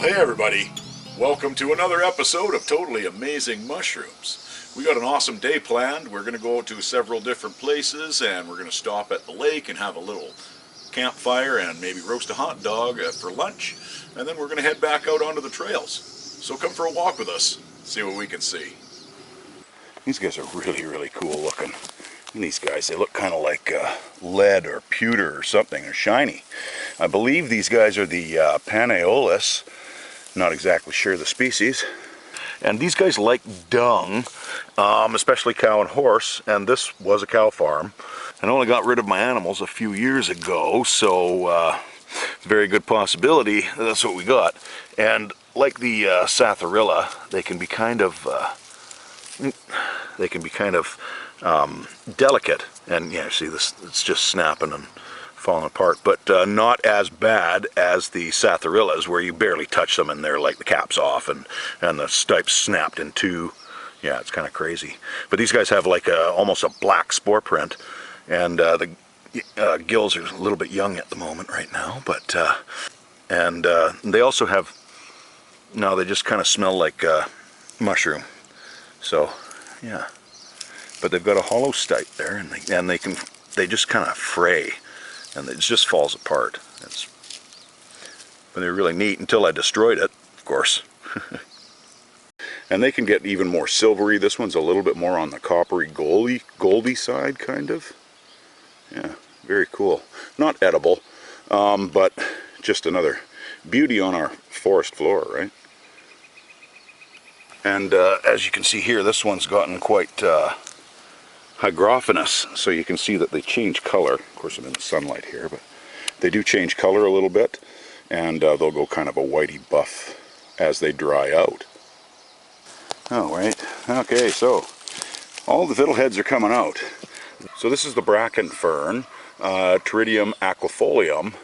Well, hey everybody, welcome to another episode of Totally Amazing Mushrooms. We got an awesome day planned. We're going to go to several different places and we're going to stop at the lake and have a little campfire and maybe roast a hot dog for lunch, and then we're going to head back out onto the trails. So come for a walk with us, see what we can see. These guys are really cool looking. And these guys, they look kind of like lead or pewter or something. They're shiny. I believe these guys are the Paneolus. Not exactly sure the species. And these guys like dung, especially cow and horse, and this was a cow farm. I only got rid of my animals a few years ago, so it's a very good possibility that's what we got. And like the Satharilla, they can be kind of delicate, and yeah, see this, it's just snapping and falling apart, but not as bad as the Satharillas, where you barely touch them and they're like the cap's off and the stipe's snapped in two. Yeah, it's kind of crazy. But these guys have like almost a black spore print, and the gills are a little bit young at the moment right now, but and they also have, no, they just kind of smell like mushroom. So yeah, but they've got a hollow stipe there, and they just kind of fray, and it just falls apart. But they're really neat until I destroyed it, of course. And they can get even more silvery. This one's a little bit more on the coppery goldy side, kind of. Yeah, very cool. Not edible, but just another beauty on our forest floor, right? And as you can see here, this one's gotten quite hygrophanous, so you can see that they change color. Of course, I'm in the sunlight here, but they do change color a little bit, and they'll go kind of a whitey buff as they dry out. Oh, right. Okay, so all the fiddleheads are coming out. So this is the Bracken fern, Pteridium aquifolium,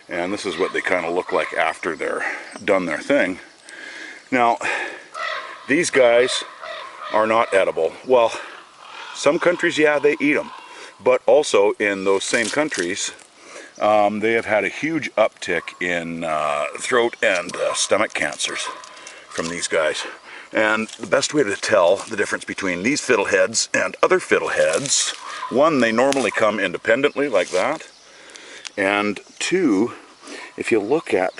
and this is what they kind of look like after they're done their thing. Now, these guys are not edible. Well, some countries, yeah, they eat them, but also in those same countries, they have had a huge uptick in throat and stomach cancers from these guys. And the best way to tell the difference between these fiddleheads and other fiddleheads, one, they normally come independently like that, and two, if you look at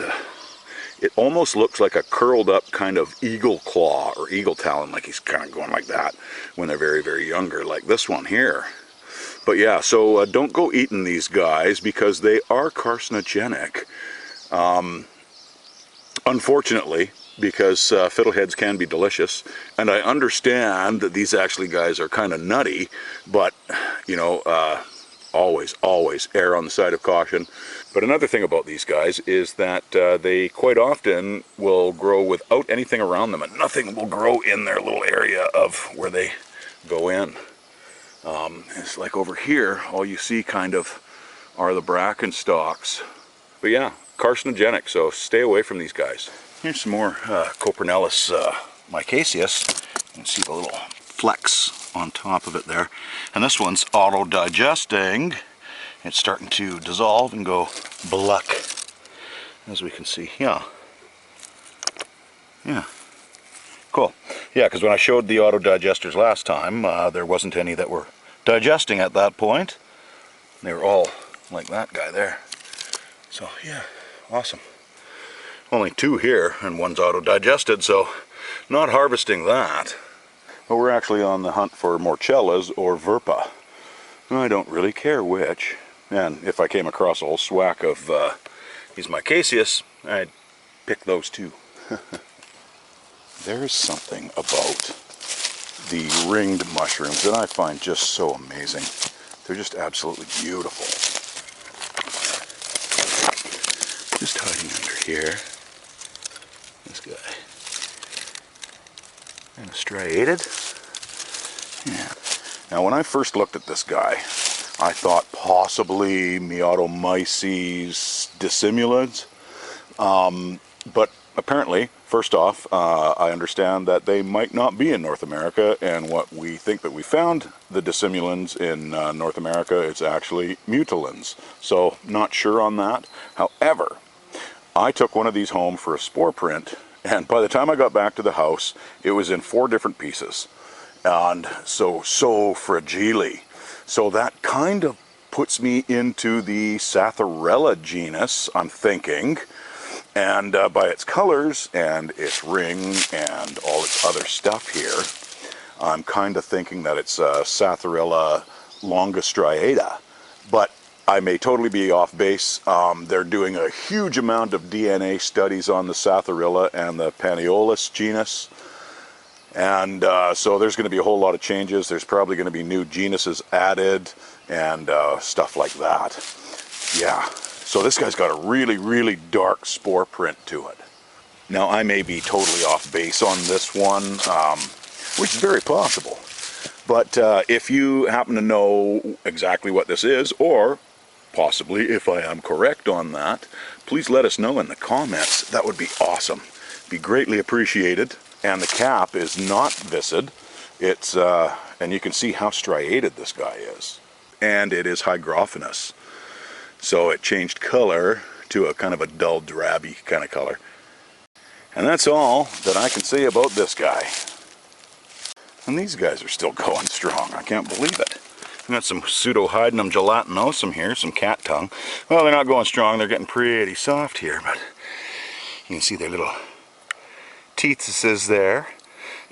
it almost looks like a curled up kind of eagle claw or eagle talon, like he's kind of going like that when they're very younger, like this one here. But yeah, so don't go eating these guys because they are carcinogenic. Unfortunately, because fiddleheads can be delicious, and I understand that these actually guys are kind of nutty, but you know, always err on the side of caution. But another thing about these guys is that they quite often will grow without anything around them, and nothing will grow in their little area of where they go in. It's like over here, all you see kind of are the bracken stalks. But yeah, carcinogenic, so stay away from these guys. Here's some more Copernellus micaceus. You can see the little flecks on top of it there. And this one's auto-digesting. It's starting to dissolve and go black, as we can see. Yeah, cool. Yeah, because when I showed the auto-digesters last time, there wasn't any that were digesting at that point. They were all like that guy there. So yeah, awesome. Only two here, and one's auto-digested, so not harvesting that. But we're actually on the hunt for morchellas or verpa. I don't really care which. And if I came across a whole swack of these micaceus, I'd pick those two. There's something about the ringed mushrooms that I find just so amazing. They're just absolutely beautiful. Just hiding under here. This guy. And a striated. Yeah. Now when I first looked at this guy, I thought possibly Meadomyces dissimulans, but apparently, first off, I understand that they might not be in North America, and what we think that we found the dissimulans in North America, it's actually mutilans. So not sure on that. However, I took one of these home for a spore print, and by the time I got back to the house, it was in 4 different pieces. And so fragile. So that kind of puts me into the Satharella genus, I'm thinking. And by its colors and its ring and all its other stuff here, I'm kind of thinking that it's Satharella longistriata. But I may totally be off base. They're doing a huge amount of DNA studies on the Satharella and the Panaeolus genus. And so there's going to be a whole lot of changes. There's probably going to be new genuses added and stuff like that. Yeah, so this guy's got a really, really dark spore print to it. Now I may be totally off base on this one, which is very possible. But if you happen to know exactly what this is, or possibly if I am correct on that, please let us know in the comments. That would be awesome. Be greatly appreciated. And the cap is not viscid. It's and you can see how striated this guy is. And it is hygrophanous. So it changed color to a kind of a dull drabby kind of color. And that's all that I can say about this guy. And these guys are still going strong. I can't believe it. We got some Pseudohydnum gelatinosum here, some cat tongue. Well, they're not going strong. They're getting pretty soft here, but you can see their little teethuses there.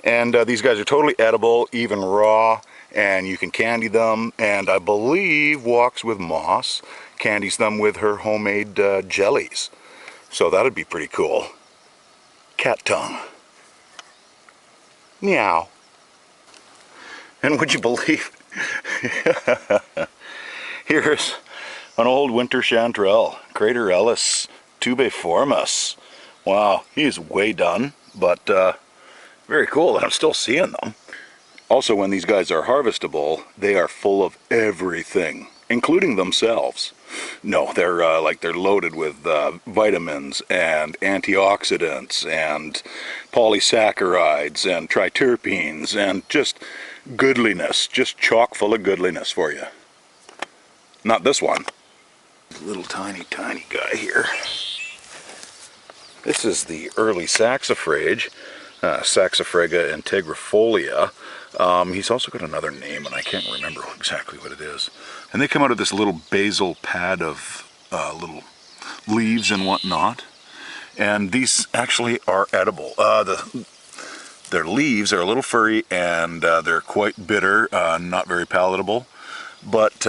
And these guys are totally edible, even raw, and you can candy them. And I believe Walks with Moss candies them with her homemade jellies. So that'd be pretty cool. Cat tongue. Meow. And would you believe, here's an old winter chanterelle, Craterellus tubiformis. Wow, he's way done, but very cool that I'm still seeing them. Also, when these guys are harvestable, they are full of everything, including themselves. No, they're they're loaded with vitamins and antioxidants and polysaccharides and triterpenes and just goodliness, just chock full of goodliness for you. Not this one. Little tiny guy here. This is the early saxifrage, Saxifraga integrifolia. He's also got another name, and I can't remember exactly what it is. And they come out of this little basal pad of little leaves and whatnot. And these actually are edible. Their leaves are a little furry, and they're quite bitter, not very palatable. But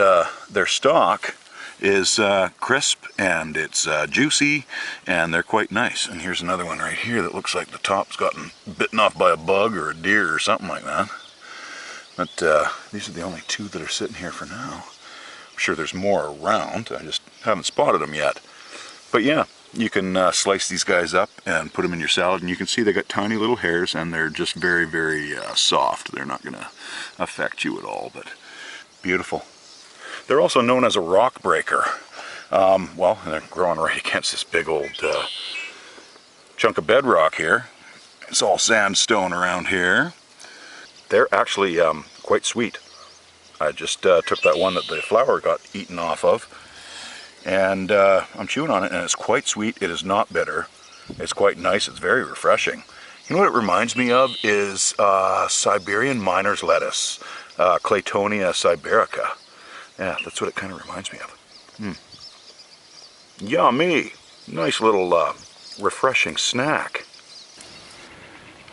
their stalk is crisp, and it's juicy, and they're quite nice. And here's another one right here that looks like the top's gotten bitten off by a bug or a deer or something like that. But these are the only 2 that are sitting here for now. I'm sure there's more around. I just haven't spotted them yet. But yeah, you can slice these guys up and put them in your salad, and you can see they got tiny little hairs, and they're just very, very soft. They're not going to affect you at all, but beautiful. They're also known as a rock breaker. Well, they're growing right against this big old chunk of bedrock here. It's all sandstone around here. They're actually quite sweet. I just took that one that the flower got eaten off of, and I'm chewing on it, and it's quite sweet. It is not bitter. It's quite nice. It's very refreshing. You know what it reminds me of is Siberian miner's lettuce, Claytonia siberica. Yeah, that's what it kind of reminds me of. Yummy! Nice little refreshing snack.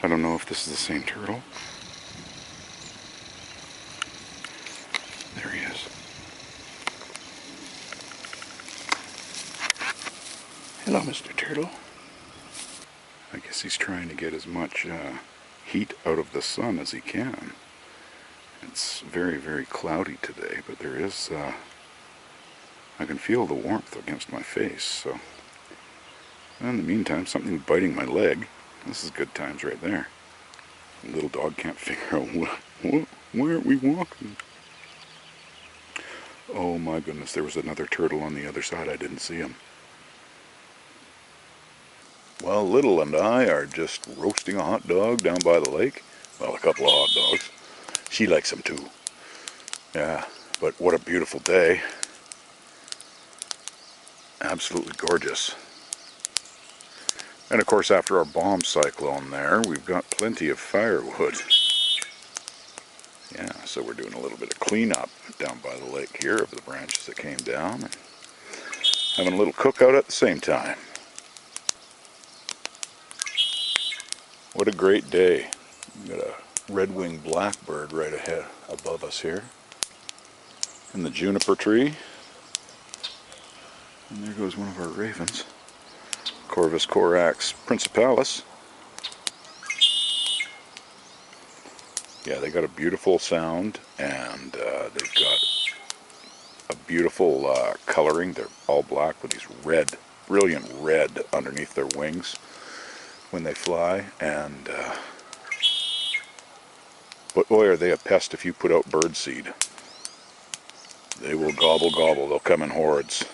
I don't know if this is the same turtle. There he is. Hello, Mr. Turtle. I guess he's trying to get as much heat out of the sun as he can. It's very, very cloudy today, but there is, I can feel the warmth against my face, so. In the meantime, something biting my leg. This is good times right there. The little dog can't figure out where are we walking? Oh my goodness, there was another turtle on the other side. I didn't see him. Well, Little and I are just roasting a hot dog down by the lake. Well, a couple of hot dogs. She likes them too. Yeah, but what a beautiful day. Absolutely gorgeous. And of course, after our bomb cyclone there, we've got plenty of firewood. Yeah, so we're doing a little bit of cleanup down by the lake here of the branches that came down, and having a little cookout at the same time. What a great day. We've got a red-winged blackbird right ahead above us here, and the juniper tree. And there goes one of our ravens, Corvus corax principalis. Yeah, they got a beautiful sound, and they've got a beautiful coloring. They're all black with these red, brilliant red underneath their wings when they fly. And but boy, are they a pest if you put out birdseed. They will gobble gobble. They'll come in hordes.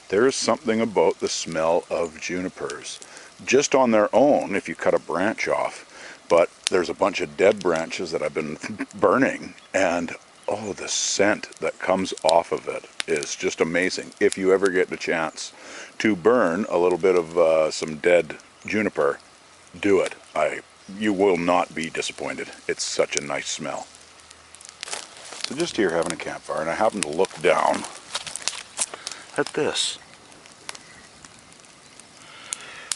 There is something about the smell of junipers, just on their own if you cut a branch off. But there's a bunch of dead branches that I've been burning, and oh, the scent that comes off of it is just amazing. If you ever get the chance to burn a little bit of some dead juniper, do it. You will not be disappointed. It's such a nice smell. So just here having a campfire, and I happen to look down at this.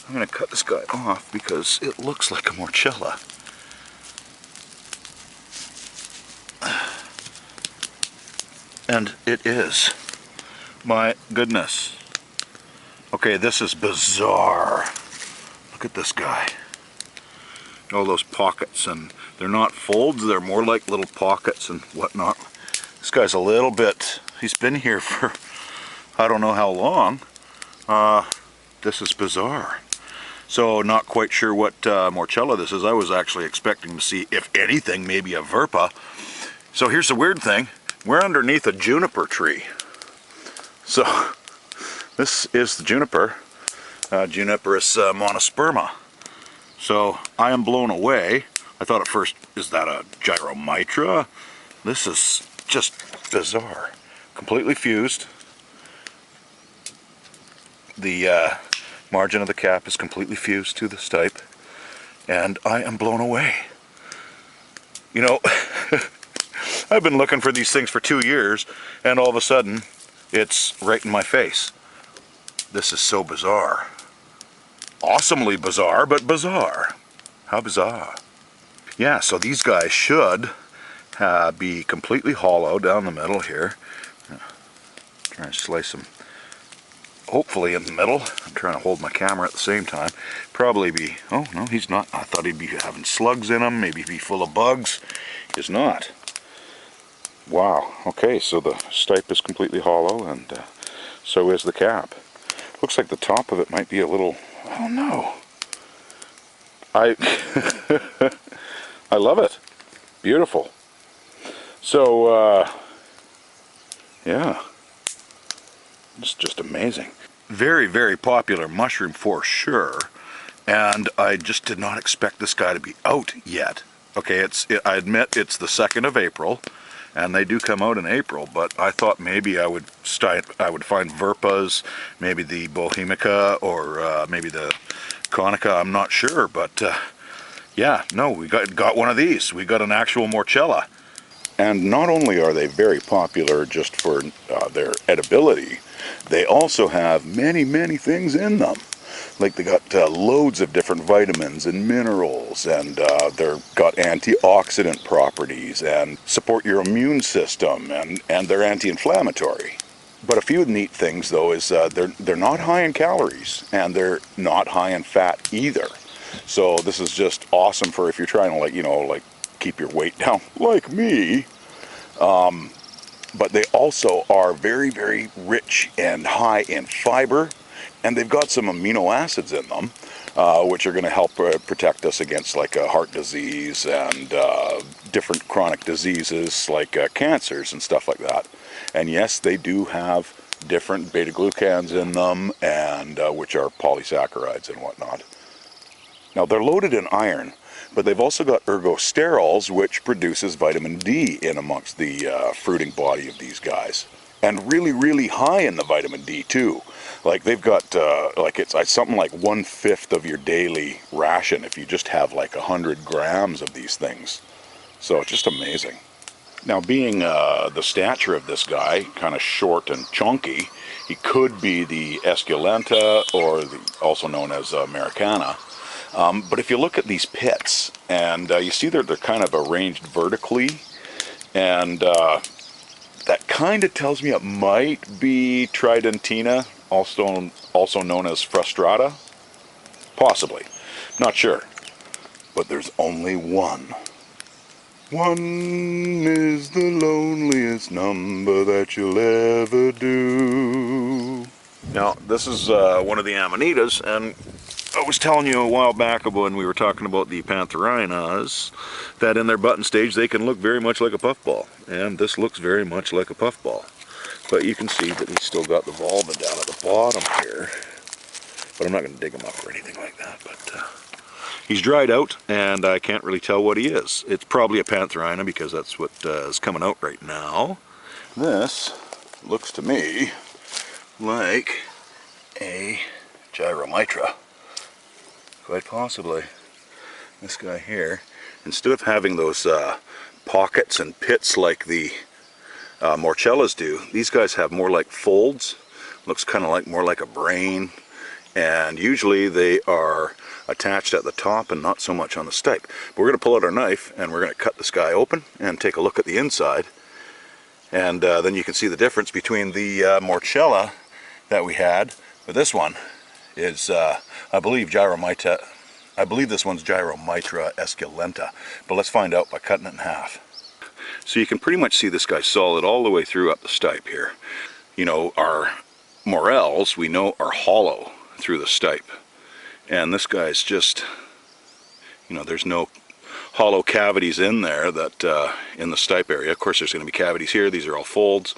I'm going to cut this guy off because it looks like a morchella. And it is. My goodness. Okay, this is bizarre. Look at this guy. All those pockets, and they're not folds, they're more like little pockets and whatnot. This guy's a little bit, he's been here for I don't know how long. This is bizarre. So not quite sure what morchella this is. I was actually expecting to see, if anything, maybe a verpa. So here's the weird thing. We're underneath a juniper tree. So this is the juniper, Juniperus monosperma. So I am blown away. I thought at first, is that a gyromitra? This is just bizarre. Completely fused. The margin of the cap is completely fused to the stipe, and I am blown away. You know, I've been looking for these things for 2 years, and all of a sudden, it's right in my face. This is so bizarre. Awesomely bizarre, but bizarre. How bizarre. Yeah, so these guys should be completely hollow down the middle here. Trying to slice them hopefully in the middle. I'm trying to hold my camera at the same time. Probably be, oh no, he's not. I thought he'd be having slugs in him, maybe be full of bugs. He's not. Wow, okay, so the stipe is completely hollow, and so is the cap. Looks like the top of it might be a little, I don't know. I love it. Beautiful. So, yeah. It's just amazing. Very, very popular mushroom for sure. And I just did not expect this guy to be out yet. Okay, I admit it's the 2nd of April, and they do come out in April, but I thought maybe I would find verpas, maybe the bohemica, or maybe the conica, I'm not sure, but yeah, no, we got one of these. We got an actual morchella. And not only are they very popular just for their edibility, they also have many, many things in them. Like they got loads of different vitamins and minerals, and they've got antioxidant properties and support your immune system, and they're anti-inflammatory. But a few neat things though is they're not high in calories, and they're not high in fat either. So this is just awesome for if you're trying to, like, you know, like keep your weight down like me. But they also are very, very rich and high in fiber, and they've got some amino acids in them, which are going to help protect us against like heart disease and different chronic diseases like cancers and stuff like that. And yes, they do have different beta-glucans in them, and which are polysaccharides and whatnot. Now they're loaded in iron, but they've also got ergosterols, which produces vitamin D in amongst the fruiting body of these guys. and really, really high in the vitamin D too. Like they've got, like it's something like 1/5 of your daily ration if you just have like 100 grams of these things. So it's just amazing. Now, being the stature of this guy, kind of short and chunky, he could be the esculenta, or also known as Americana. But if you look at these pits, and you see they're kind of arranged vertically, and that kind of tells me it might be Tridentina, also known as frustrata. Possibly. Not sure. But there's only one. One is the loneliest number that you'll ever do. Now, this is one of the amanitas, and I was telling you a while back when we were talking about the Pantherinas that in their button stage they can look very much like a puffball, and this looks very much like a puffball. But you can see that he's still got the vulva down at the bottom here. But I'm not going to dig him up or anything like that. But he's dried out, and I can't really tell what he is. It's probably a Pantherina because that's what is coming out right now. This looks to me like a Gyromitra. Quite possibly. This guy here, instead of having those pockets and pits like the Morellas do, these guys have more like folds. Looks kind of like more like a brain, and usually they are attached at the top and not so much on the stipe. But we're going to pull out our knife and we're going to cut this guy open and take a look at the inside, and then you can see the difference between the Morella that we had. But this one is, I believe, Gyromitra. I believe this one's Gyromitra esculenta. But let's find out by cutting it in half. So you can pretty much see this guy solid all the way through up the stipe here. You know, our morels, we know, are hollow through the stipe. And this guy's just, you know, there's no hollow cavities in there that in the stipe area. Of course, there's going to be cavities here. These are all folds.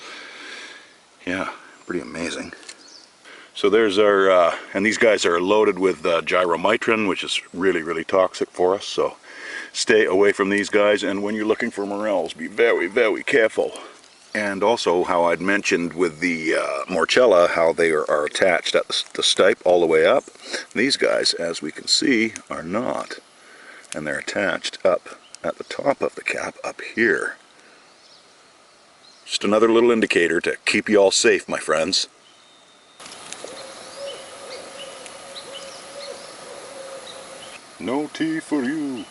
Yeah, pretty amazing. So there's our, and these guys are loaded with gyromitrin, which is really, really toxic for us. So stay away from these guys, and when you're looking for morels, be very, very careful. And also, how I'd mentioned with the Morella, how they are attached at the stipe all the way up. These guys, as we can see, are not. And they're attached up at the top of the cap up here. Just another little indicator to keep you all safe, my friends. No tea for you.